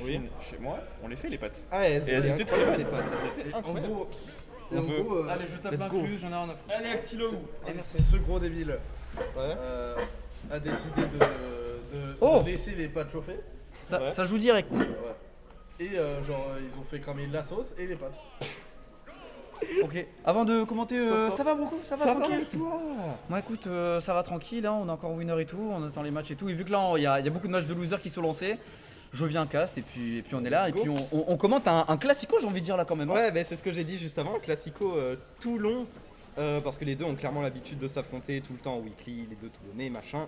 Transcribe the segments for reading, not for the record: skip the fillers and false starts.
Oui, chez moi, on les fait les pâtes. Ah ouais, Et elles étaient très bonnes. les pâtes. C'était En incroyable. gros, On veut- Allez, je tape let's go. l'inclus, j'en ai rien à foutre. Allez, Actilo. Ce gros débile Ouais. a décidé Oh de laisser les pâtes chauffer. Ça, Ouais. ça joue direct. Ouais. Et ils ont fait cramer la sauce et les pâtes. Ok. Avant de commenter, ça va beaucoup? Ça va Ça va tranquille? avec toi? Moi écoute, ça va tranquille, hein, on a encore winner et tout, on attend les matchs et tout. Et vu que là, il y a beaucoup de matchs de losers qui sont lancés, je viens un cast et puis on est là. Let's Et go. puis on commente un classico, j'ai envie de dire là quand même. hein. Ouais, bah, c'est ce que j'ai dit juste avant, Classico Toulon, parce que les deux ont clairement l'habitude de s'affronter tout le temps en weekly, les deux Toulonnais, machin.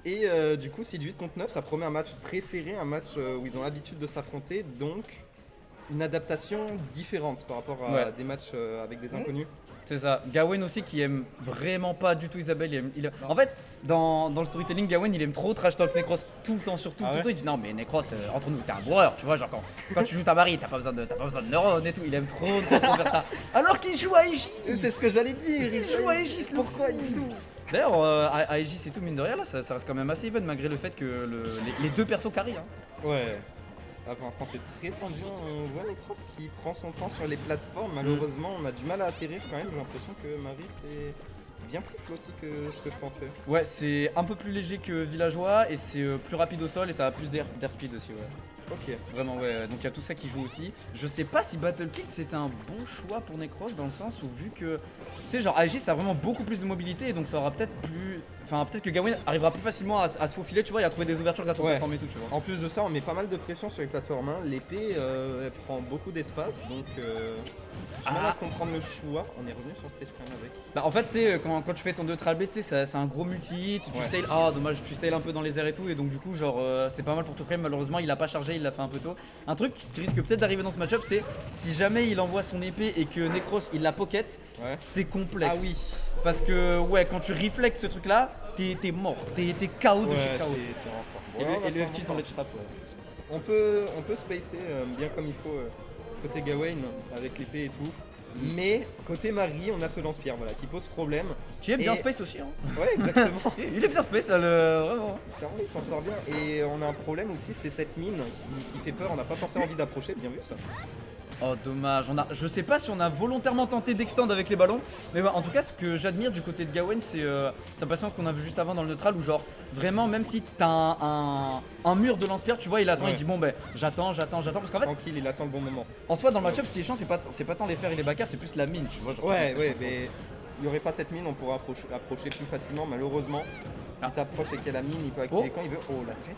Et du coup, 6-8 contre 9, ça promet un match très serré, un match où ils ont l'habitude de s'affronter, donc une adaptation différente par rapport à Ouais. des matchs avec des inconnus. C'est ça. Gawain aussi qui aime vraiment pas du tout Isabelle. En fait, dans le storytelling, Gawain il aime trop trash talk Necros tout le temps, surtout. Ah tout le ouais temps, il dit non, mais Necros, entre nous, t'es un bourreur, tu vois. Genre quand tu joues ta Marie, t'as pas besoin de neurones et tout. Il aime trop faire ça. Alors qu'il joue à Aegis. C'est ce que j'allais dire, Il joue à Aegis, le pourquoi fou. il joue D'ailleurs, à Aegis et tout, mine de rien, là, ça reste quand même assez even malgré le fait que les deux persos carry. Hein. Ouais. Ah, pour l'instant, c'est très tendu. On voit Necros qui prend son temps sur les plateformes. Malheureusement, on a du mal à atterrir quand même. J'ai l'impression que Marie, c'est bien plus flotti que ce que je pensais. Ouais, c'est un peu plus léger que Villageois et c'est plus rapide au sol et ça a plus d'airspeed aussi. Ouais. Ok. Vraiment, ouais. Donc il y a tout ça qui joue aussi. Je sais pas si Battlefield c'était un bon choix pour Necros dans le sens où vu que, tu sais, genre Aegis a vraiment beaucoup plus de mobilité et donc ça aura peut-être plus. Enfin, peut-être que Gawain arrivera plus facilement à se faufiler, tu vois, et à trouver des ouvertures grâce aux Ouais. plateformes et tout, tu vois. En plus de ça, on met pas mal de pression sur les plateformes. Hein. L'épée, elle prend beaucoup d'espace, donc j'ai mal à comprendre le choix. On est revenu sur stage quand même avec. Bah, en fait, c'est quand tu fais ton neutral B, tu sais, c'est un gros multi-hit, tu Ouais. style, ah dommage, tu style un peu dans les airs et tout, et donc du coup, genre, c'est pas mal pour tout frame. Malheureusement, il a pas chargé, il l'a fait un peu tôt. Un truc qui risque peut-être d'arriver dans ce match-up, c'est si jamais il envoie son épée et que Necros il la pocket, Ouais. c'est complexe. Ah oui. Parce que, ouais, quand tu reflectes ce truc-là, t'es mort, t'es KO de Ouais, chez KO. c'est vraiment fort. Et Ouais, on va le prendre FT un en temps. ledge trap, ouais. On peut spacer bien comme il faut côté Gawain avec l'épée et tout. Mais côté Marie, on a ce lance-pierre voilà, qui pose problème. Qui est bien Et- space aussi, hein. Ouais, exactement. Il est bien space là, vraiment. Clairement, il s'en sort bien. Et on a un problème aussi, c'est cette mine qui fait peur. On n'a pas forcément envie d'approcher. Bien vu ça. Oh dommage, je sais pas si on a volontairement tenté d'extend avec les ballons, mais ouais, en tout cas ce que j'admire du côté de Gawain c'est sa patience qu'on a vu juste avant dans le neutral où genre vraiment même si t'as un mur de lance-pierre tu vois il attend, Ouais. il dit bon ben j'attends parce qu'en fait Tranquille, il attend le bon moment. en soi dans le match-up ce qui est chiant c'est pas tant les fers et les backers c'est plus la mine tu vois genre, Ouais, c'est ouais, contre- mais il n'y aurait pas cette mine, on pourrait approcher plus facilement. Malheureusement, si Ah. t'approches et qu'il y a la mine, il peut activer Oh. quand il veut. Oh, la tête.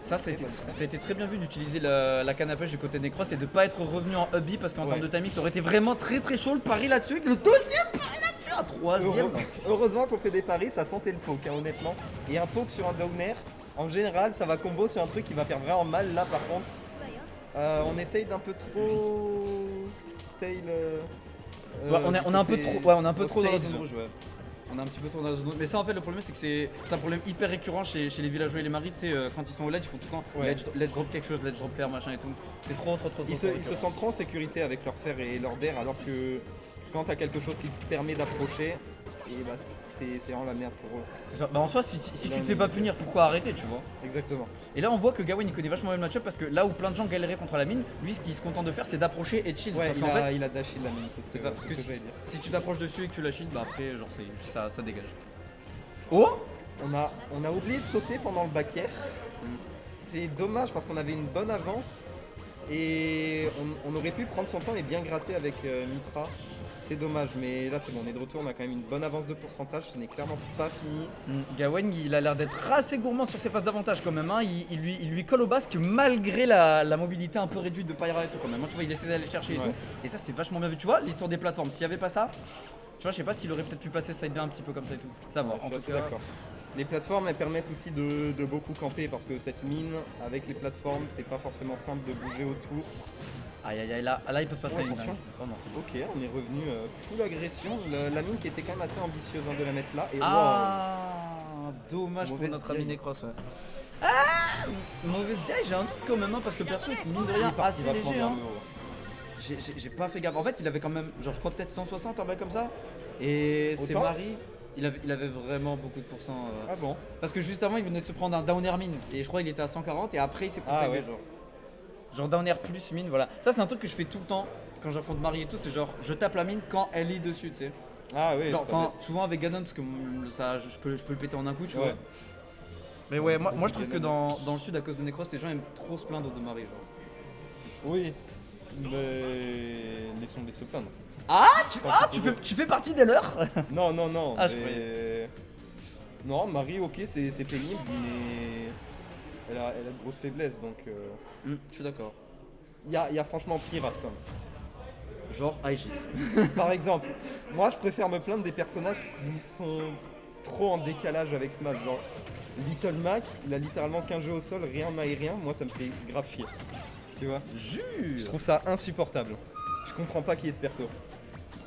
Ça a été très bien vu d'utiliser la canne à pêche du côté de Necros et de pas être revenu en hubby parce qu'en Ouais. termes de timing ça aurait été vraiment très très chaud le pari là-dessus, le deuxième pari là-dessus, un troisième. Heureusement qu'on fait des paris, ça sentait le poke, hein, honnêtement. Et un poke sur un downer, en général, ça va combo sur un truc qui va faire vraiment mal. Là, par contre, on essaye d'un peu trop style. Ouais, on est un peu trop, ouais, on est un peu trop dans la stage. zone rouge, ouais. On est un petit peu trop dans la zone rouge. Mais ça, en fait, le problème, c'est que c'est un problème hyper récurrent chez les villageois et les maris. Tu sais, quand ils sont au ledge, ils font tout le temps Ouais. ledge drop quelque chose, ledge drop faire, machin et tout. C'est trop Ils se récurrent. sentent trop en sécurité avec leur fer et leur der, alors que quand t'as quelque chose qui te permet d'approcher, et bah c'est vraiment la merde pour eux. C'est ça. Bah, en soi, si tu te fais pas punir, pourquoi arrêter, tu vois? Exactement. Et là, on voit que Gawain il connaît vachement bien le match-up parce que là où plein de gens galéraient contre la mine, lui, ce qu'il se contente de faire, c'est d'approcher et de shield. Ouais, parce il qu'en a, fait, il a dash la mine, c'est ce que, c'est ça. c'est Parce ce que que j'allais dire. si tu t'approches dessus et que tu la shield, bah après, genre, ça dégage. Oh! On a oublié de sauter pendant le back air. C'est dommage parce qu'on avait une bonne avance et on aurait pu prendre son temps et bien gratter avec Mitra. C'est dommage, mais là c'est bon, on est de retour, on a quand même une bonne avance de pourcentage, ce n'est clairement pas fini. Gawain il a l'air d'être assez gourmand sur ses phases d'avantage quand même, hein. Il lui colle au basque malgré la mobilité un peu réduite de Pyra et tout quand même, hein. Tu vois il essaie d'aller chercher et Ouais. tout, et ça c'est vachement bien vu, tu vois l'histoire des plateformes, s'il y avait pas ça, tu vois je sais pas s'il aurait peut-être pu passer side B un petit peu comme ça et tout, ça va, Je en suis tout assez cas, d'accord. Les plateformes elles permettent aussi de beaucoup camper parce que cette mine avec les plateformes c'est pas forcément simple de bouger autour. aïe aïe aïe là il peut se passer Ouais, une attention. nice. Oh non c'est bon. Ok, on est revenu full agression. La mine qui était quand même assez ambitieuse hein, de la mettre là. Et Ah dommage Mauvaise pour notre ami DI. Necros ouais. Ah mauvaise DI j'ai un doute quand même hein, parce que perso mine de rien il est parti assez vachement léger bien, hein. le haut. J'ai pas fait gaffe. En fait, il avait quand même, genre, je crois peut-être 160, un bail comme ça. Et c'est Autant Marie, il avait vraiment beaucoup de pourcents. Ah bon. Parce que juste avant, il venait de se prendre un down mine. Et je crois qu'il était à 140. Et après, il s'est pris Ah ça, ouais. genre. Genre down air plus mine, voilà. Ça c'est un truc que je fais tout le temps quand j'affronte Marie et tout, c'est genre je tape la mine quand elle est dessus, tu sais. Ah oui, Genre c'est pas enfin, bête. souvent avec Ganon parce que ça je peux le péter en un coup, tu Ouais. vois. Mais ouais, moi je trouve que dans le sud à cause de Necros, les gens aiment trop se plaindre de Marie genre. Oui, mais laissons-les se plaindre. Tu fais partie des leurs. Non, non, non. Ah, je mais... Non, Marie, ok, c'est pénible, mais elle a de grosses faiblesses, donc Je suis d'accord. il y a franchement pire à se plaindre. Genre Aegis. Par exemple, moi je préfère me plaindre des personnages qui sont trop en décalage avec Smash. Genre, Little Mac, il a littéralement qu'un jeu au sol, rien en aérien, moi ça me fait grave chier. Tu vois? Je Jure. trouve ça insupportable. Je comprends pas qui est ce perso.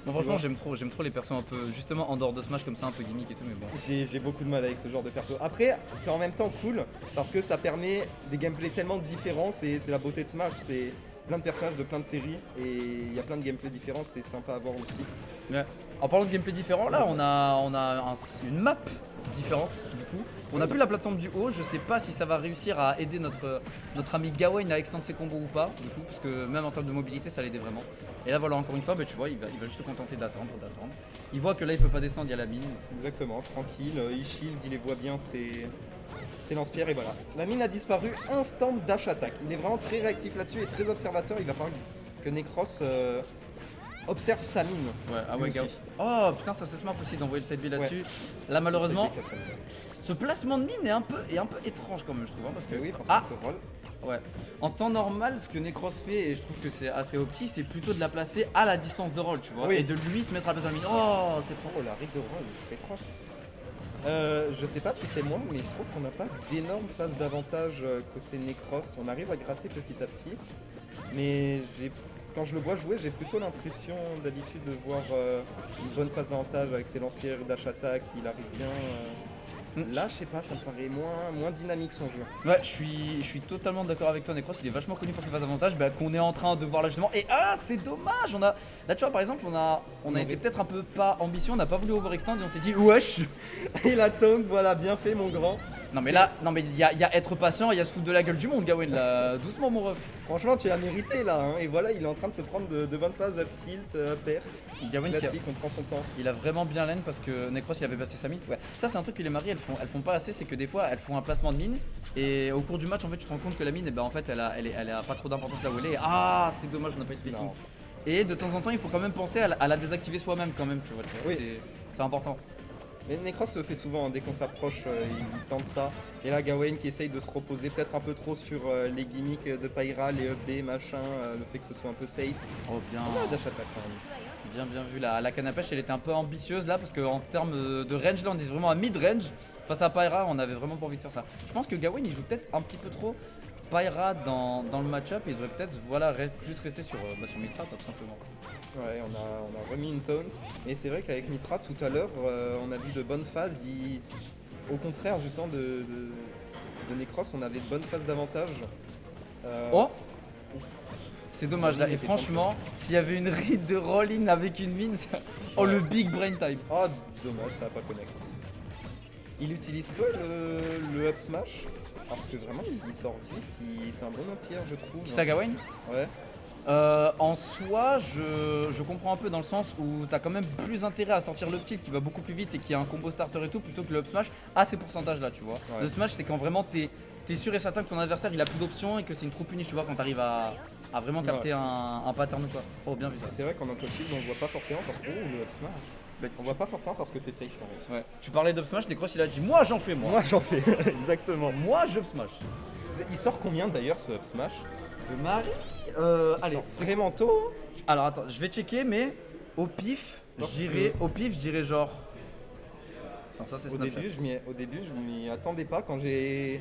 Non, franchement, j'aime trop les persos un peu, justement en dehors de Smash comme ça, un peu gimmick et tout, mais bon. J'ai beaucoup de mal avec ce genre de perso. Après, c'est en même temps cool parce que ça permet des gameplays tellement différents. C'est la beauté de Smash. C'est plein de personnages de plein de séries et il y a plein de gameplays différents. C'est sympa à voir aussi. Ouais. En parlant de gameplay différent, là on a une map différente du coup. On a plus la plateforme du haut, je sais pas si ça va réussir à aider notre ami Gawain à extendre ses combos ou pas, du coup, parce que même en termes de mobilité ça l'aidait vraiment. Et là voilà, encore une fois, bah, tu vois, il va juste se contenter d'attendre. Il voit que là il peut pas descendre, il y a la mine. Exactement, tranquille. Il shield, il les voit bien, c'est lance-pierre et voilà. La mine a disparu, instant dash attack. Il est vraiment très réactif là-dessus et très observateur. Il va falloir que Necros observe sa mine. Ouais, ah Lui ouais, aussi. Gawain. Oh putain, ça c'est smart aussi d'envoyer le side B là-dessus. Là malheureusement, ce placement de mine est un peu étrange quand même, je trouve, hein, parce que Oui, parce ah, qu'on peut roll. ouais. En temps normal, ce que Necros fait, et je trouve que c'est assez opti, c'est plutôt de la placer à la distance de roll, tu vois, Oui. et de lui se mettre à la place de la mine. Oh, c'est pro. Oh, la règle de roll, c'est très proche. Je sais pas si c'est moi, mais je trouve qu'on n'a pas d'énorme phase d'avantage côté Necros. On arrive à gratter petit à petit, mais quand je le vois jouer, j'ai plutôt l'impression d'habitude de voir une bonne phase d'avantage avec ses lance-pierres, dash attack, il arrive bien. Là, je sais pas, ça me paraît moins dynamique son jeu. Ouais, je suis totalement d'accord avec toi, Necros, il est vachement connu pour ses phases d'avantage, bah, qu'on est en train de voir là justement. Et ah, c'est dommage, là tu vois par exemple, on a été peut-être un peu pas ambitieux, on n'a pas voulu overextend et on s'est dit wesh. Et la tombe, voilà, bien fait mon grand. Non mais là, non mais il y a être patient, il y a se foutre de la gueule du monde, Gawain là, doucement mon ref. Franchement, tu l'as mérité là, hein. Et voilà, il est en train de se prendre de bonnes phases up tilt, up air. Gawain qui a- Classique, on prend son temps. Il a vraiment bien laine parce que Necros il avait passé sa mine. Ouais. Ça c'est un truc que les maries elles font pas assez, c'est que des fois elles font un placement de mine et au cours du match en fait tu te rends compte que la mine en fait elle a pas trop d'importance là où elle est. Ah c'est dommage on n'a pas eu spacing. Non. Et de temps en temps il faut quand même penser à la désactiver soi-même quand même tu vois. Oui. C'est important. Mais Necros se fait souvent, hein, dès qu'on s'approche, il tente ça. Et là, Gawain qui essaye de se reposer peut-être un peu trop sur les gimmicks de Pyra, les up B, machin, le fait que ce soit un peu safe. Oh bien. Ah, dash attack quand même. Bien vu la canne à pêche elle était un peu ambitieuse là parce qu'en termes de range là on est vraiment à mid-range. Face à Pyra on avait vraiment pas envie de faire ça. Je pense que Gawain il joue peut-être un petit peu trop Pyra dans le match-up et il devrait peut-être voilà, plus rester sur Mitra tout simplement. Ouais, on a remis une taunt. Et c'est vrai qu'avec Mitra, tout à l'heure, on a vu de bonnes phases. Au contraire, justement, de Necros, on avait de bonnes phases d'avantage. Oh c'est dommage là, Il et était franchement, s'il y avait une read de roll-in avec une mine, oh le big brain time. Oh, dommage, ça va pas connect. Il utilise peu le up smash, alors que vraiment il sort vite, c'est un bon entier je trouve. Qui ça Gawain? Ouais. En soi, je comprends un peu dans le sens où t'as quand même plus intérêt à sortir le petit qui va beaucoup plus vite et qui a un combo starter et tout plutôt que le up smash à ces pourcentages là, tu vois. Ouais. Le smash c'est quand vraiment t'es sûr et certain que ton adversaire il a plus d'options et que c'est une true punish, tu vois, quand t'arrives à vraiment capter un pattern ou quoi. Oh bien vu ça. C'est vrai qu'en auto-shield on le voit pas forcément parce que le up smash. Bah, On voit pas forcément parce que c'est safe en vrai. Ouais. Tu parlais d'up smash, Necros il a dit moi j'en fais moi. j'en fais, exactement. Moi j'up smash. Il sort combien d'ailleurs ce up smash? De Marie Il allez, sort vraiment tôt. alors attends, je vais checker mais au pif, je dirais genre. Non ça c'est Au Snapchat. début, je m'y attendais pas. Quand j'ai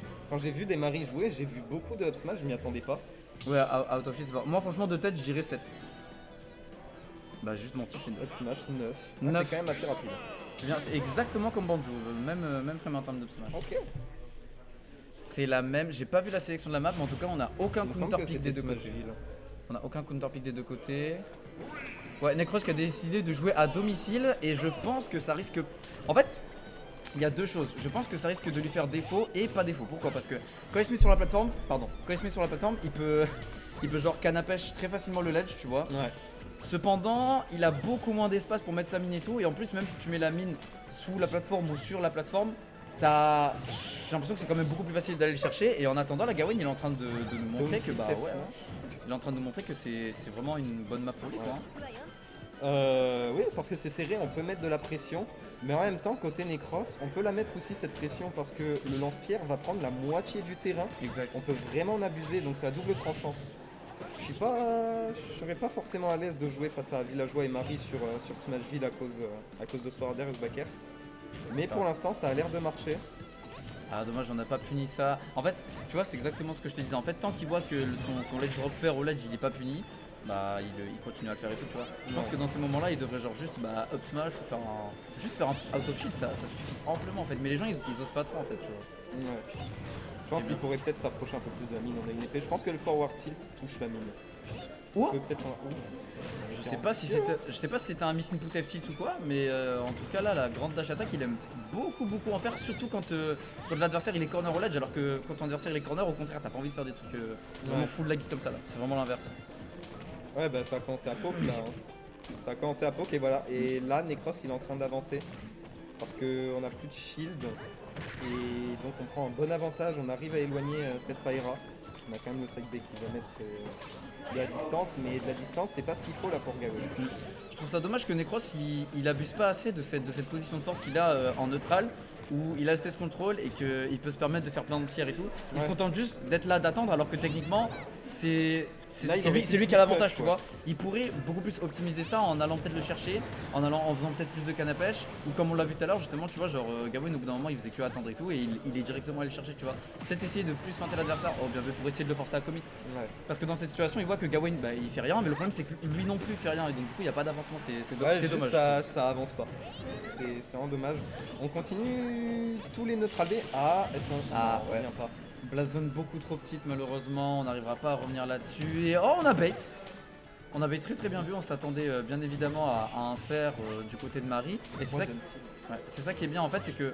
vu des maris jouer, j'ai vu beaucoup de up smash, je m'y attendais pas. Ouais, out of shit, c'est fort. Moi franchement de tête je dirais 7. Bah juste menti, c'est 9. Up smash 9. Neuf. C'est quand même assez rapide. C'est bien, c'est exactement comme Banjo, même frame en termes d'up smash. Ok. C'est la même, j'ai pas vu la sélection de la map, mais en tout cas on a aucun Il me semble counter que pick c'était des deux côtés. Smashville. On a aucun counter pick des deux côtés. Ouais, Necros qui a décidé de jouer à domicile et je pense que ça risque. En fait, il y a deux choses. Je pense que ça risque de lui faire défaut et pas défaut. Pourquoi? Parce que quand il se met sur la plateforme, il peut il peut genre canne à pêche très facilement le ledge, tu vois. Ouais. Cependant, il a beaucoup moins d'espace pour mettre sa mine et tout. Et en plus, même si tu mets la mine sous la plateforme ou sur la plateforme, j'ai l'impression que c'est quand même beaucoup plus facile d'aller le chercher. Et en attendant, la Gawain il est en train de nous montrer que bah ouais, il est en train de nous montrer que c'est vraiment une bonne map pour lui, quoi. Oui, parce que c'est serré, on peut mettre de la pression. Mais en même temps, côté Necros, on peut la mettre aussi cette pression parce que le lance-pierre va prendre la moitié du terrain. Exact. On peut vraiment en abuser, donc c'est à double tranchant. Je serais pas forcément à l'aise de jouer face à Villageois et Marie sur Smashville à cause de Sworder et Sbaker. Mais pour l'instant, ça a l'air de marcher. Ah dommage, on n'a pas puni ça. En fait, tu vois, c'est exactement ce que je te disais. En fait, tant qu'il voit que son ledge drop fair au ledge il est pas puni, bah il continue à le faire et tout, tu vois. Je pense que dans ces moments-là, il devrait genre juste up smash ou juste faire un out of shield, ça suffit amplement en fait. Mais les gens ils osent pas trop en fait, tu vois. Ouais. Je pense qu'il pourrait peut-être s'approcher un peu plus de la mine. On a une épée. Je pense que le forward tilt touche la mine. Oh On peut peut-être s'en- Je sais pas si c'était un miss input F tilt ou quoi, mais en tout cas là, la grande dash attack, il aime beaucoup en faire, surtout quand l'adversaire il est corner au ledge, alors que quand ton adversaire il est corner, au contraire, t'as pas envie de faire des trucs vraiment full laggy comme ça là. C'est vraiment l'inverse. Ouais, bah ça a commencé à poke là. Hein. Ça a commencé à poke et voilà. Et là, Necros il est en train d'avancer parce qu'on a plus de shield et donc on prend un bon avantage. On arrive à éloigner cette Pyra. On a quand même le side B qui va mettre de la distance, mais de la distance c'est pas ce qu'il faut là pour Gawain. Je trouve ça dommage que Necros il abuse pas assez de cette position de force qu'il a en neutral, où il a le stage control et qu'il peut se permettre de faire plein de tirs et tout. Il se contente juste d'être là, d'attendre, alors que techniquement c'est Là, il aurait lui pu qui a l'avantage, push, tu vois. Il pourrait beaucoup plus optimiser ça en allant peut-être le chercher, en faisant peut-être plus de canne à pêche, ou comme on l'a vu tout à l'heure justement, tu vois, genre Gawain au bout d'un moment il faisait que attendre et tout, et il est directement allé le chercher, tu vois. Peut-être essayer de plus feinter l'adversaire, bien vu, pour essayer de le forcer à commit. Ouais. Parce que dans cette situation il voit que Gawain il fait rien, mais le problème c'est que lui non plus fait rien, et donc du coup il n'y a pas d'avancement, c'est Ouais, juste dommage. ça avance pas. C'est vraiment dommage. On continue tous les neutral B. Ah, est-ce qu'on Ah, on ouais. revient pas? Blazone beaucoup trop petite malheureusement, on n'arrivera pas à revenir là-dessus. Et oh, on a bait. On avait très bien vu, on s'attendait bien évidemment à un fer du côté de Marie. Et c'est Moi, ça, j'aime tilt. ouais, c'est ça qui est bien en fait, c'est que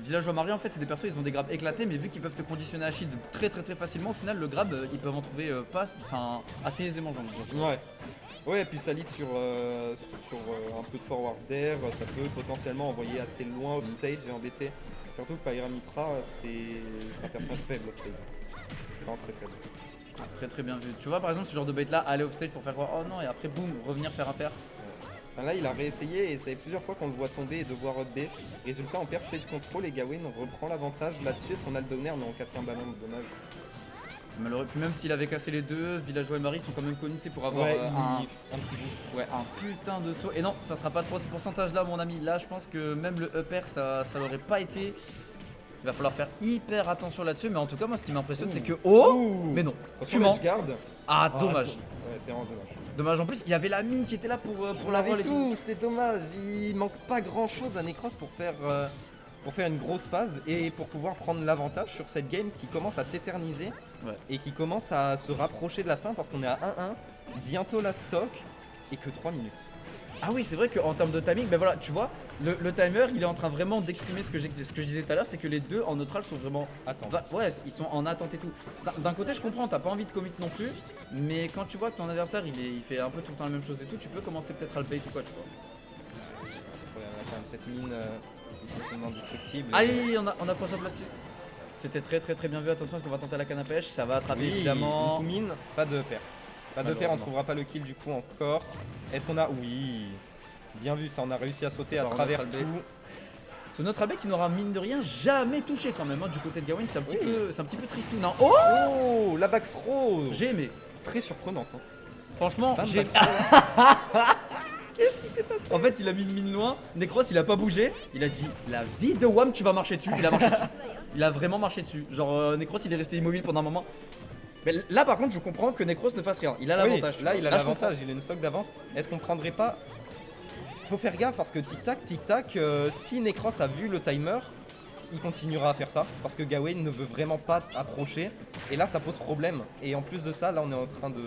Villageois Marie en fait c'est des persos, ils ont des grabs éclatés, mais vu qu'ils peuvent te conditionner à shield très facilement, au final le grab ils peuvent en trouver assez aisément, j'ai envie de dire. Ouais. Ouais, et puis ça lead sur un peu de forward d'air, ça peut potentiellement envoyer assez loin off stage et embêter. Surtout que Pyra Mitra, c'est un personnage faible off stage. Vraiment très faible. Très bien vu. Tu vois par exemple ce genre de bait là, aller off stage pour faire croire oh non, et après boum, revenir faire un fer. Enfin, là, il a réessayé et ça fait plusieurs fois qu'on le voit tomber et devoir up B. Résultat, on perd stage control et Gawain reprend l'avantage là-dessus. Est-ce qu'on a le downer? Mais on casque un ballon, dommage. C'est malheureux. Puis même s'il avait cassé les deux, Villageois et Marie sont quand même connus pour avoir un petit boost. ouais, un putain de saut. Et non, ça sera pas trop ces pourcentages là, mon ami. Là, je pense que même le upper, ça l'aurait pas été. Il va falloir faire hyper attention là-dessus. Mais en tout cas, moi, ce qui m'impressionne, c'est que Ouh. mais non, Attention, tu mens. edge guard. Ah, dommage. Ouais, c'est vraiment dommage. Dommage. En plus, il y avait la mine qui était là pour On la avait voile et tout. tout, c'est dommage. Il manque pas grand chose à Necros pour faire une grosse phase et pour pouvoir prendre l'avantage sur cette game qui commence à s'éterniser et qui commence à se rapprocher de la fin parce qu'on est à 1-1, bientôt la stock et que 3 minutes. Ah oui, c'est vrai qu'en termes de timing, ben voilà, tu vois, le timer, il est en train vraiment d'exprimer ce que je disais tout à l'heure, c'est que les deux en neutral sont vraiment. Attends. Ouais, ils sont en attente et tout. D'un côté, je comprends, t'as pas envie de commit non plus, mais quand tu vois que ton adversaire il fait un peu tout le temps la même chose et tout, tu peux commencer peut-être à le bait ou quoi, tu vois. Ouais, on a quand même cette mine difficilement destructible. Aïe, on a cross-up là-dessus. C'était très bien vu, attention parce qu'on va tenter la canne à pêche, ça va attraper Oui, évidemment. une mine, pas de paire. Pas de paire, on trouvera pas le kill du coup encore. Est-ce qu'on a. Oui. Bien vu ça, on a réussi à sauter à Alors, travers notre tout. albé. Ce notre abbé qui n'aura mine de rien jamais touché quand même du côté de Gawain, c'est un petit peu tristoun. Non. Oh, Oh, la Bax Row. j'ai aimé. Très surprenante. Hein. Franchement, Bam, j'ai. Bax Row. Qu'est-ce qui s'est passé? En fait, il a mis une mine loin. Necros, il a pas bougé. Il a dit la vie de Wham, tu vas marcher dessus. Il a marché dessus. Il a vraiment marché dessus. Genre, Necros, il est resté immobile pendant un moment. Mais là, par contre, je comprends que Necros ne fasse rien. Il a l'avantage. Oui, là, il a je l'avantage, il a une stock d'avance. Est-ce qu'on prendrait pas. Faut faire gaffe parce que tic-tac, si Necros a vu le timer, il continuera à faire ça parce que Gawain ne veut vraiment pas approcher. Et là, ça pose problème. Et en plus de ça, là, on est en train de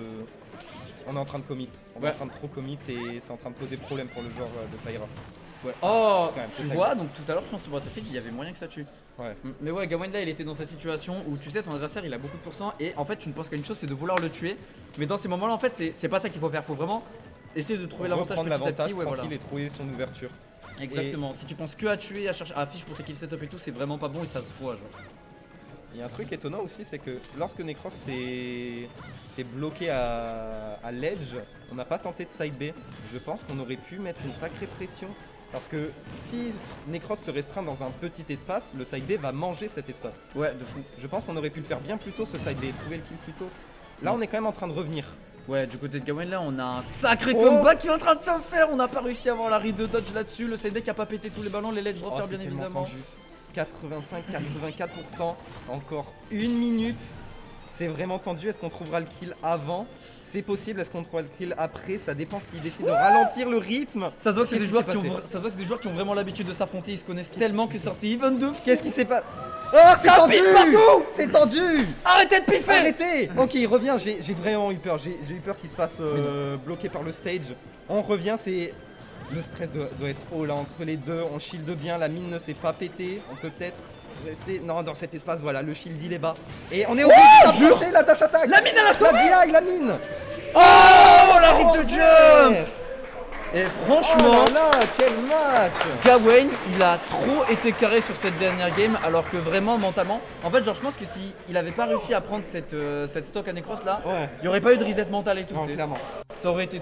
commit. On est en train de trop commit et c'est en train de poser problème pour le joueur de Pyra. Ouais. Oh, Quand même, tu c'est ça. vois, donc tout à l'heure, je pense sur Battlefield, il y avait moyen que ça tue. Ouais. Mais ouais, Gawain là, il était dans cette situation où tu sais, ton adversaire il a beaucoup de pourcents et en fait, tu ne penses qu'à une chose, c'est de vouloir le tuer. Mais dans ces moments-là, en fait, c'est pas ça qu'il faut faire. Faut vraiment essayer de trouver l'avantage Reprendre petit à l'avantage petit. Ouais, tranquille voilà. et trouver son ouverture. Exactement. Si tu penses que à tuer, à chercher à fiche pour tes kill setup et tout, c'est vraiment pas bon et ça se voit. Genre. Il y a un truc étonnant aussi, c'est que lorsque Necros s'est bloqué à l'edge, on n'a pas tenté de side B. Je pense qu'on aurait pu mettre une sacrée pression. Parce que si Necros se restreint dans un petit espace, le side B va manger cet espace. Ouais, de fou. Je pense qu'on aurait pu le faire bien plus tôt ce side B et trouver le kill plus tôt. Là on est quand même en train de revenir. Ouais, du côté de Gawain là, on a un sacré Oh. combat qui est en train de se faire. On n'a pas réussi à avoir la read de dodge là-dessus. Le sideback a pas pété tous les ballons, les ledge Oh, refaire c'est bien tellement évidemment. tendu. 85-84%. Encore une minute. C'est vraiment tendu. Est-ce qu'on trouvera le kill avant? C'est possible. Est-ce qu'on trouvera le kill après? Ça dépend s'ils décident de ralentir le rythme. Ça se voit que c'est des Qu'est-ce joueurs qui qui s'est ont, passé ça se voit que c'est des joueurs qui ont vraiment l'habitude de s'affronter. Ils se connaissent Qu'est-ce tellement qui que s'est sur ces events de fou. Qu'est-ce qui s'est passé? Oh, c'est Ça tendu! pisse partout! C'est tendu! Arrêtez de piffer. Arrêtez! Ok, il revient. J'ai vraiment eu peur. J'ai eu peur qu'il se fasse bloquer par le stage. On revient. C'est le stress doit être haut là entre les deux. On shield bien. La mine ne s'est pas pétée. On peut peut-être rester. Non, dans cet espace. Voilà, le shield il est bas. Et on est obligé d'approcher la tâche attaque. La mine elle a sauvé. La DI, la mine. Oh la hit de Ok. jump. Et Oh franchement, là là, quel match! Gawain, il a trop été carré sur cette dernière game, alors que vraiment mentalement, en fait, genre je pense que si il avait pas réussi à prendre cette stock à Necros là, Ouais, il y aurait pas eu de reset mental et tout. non, tu sais. clairement. Ça aurait été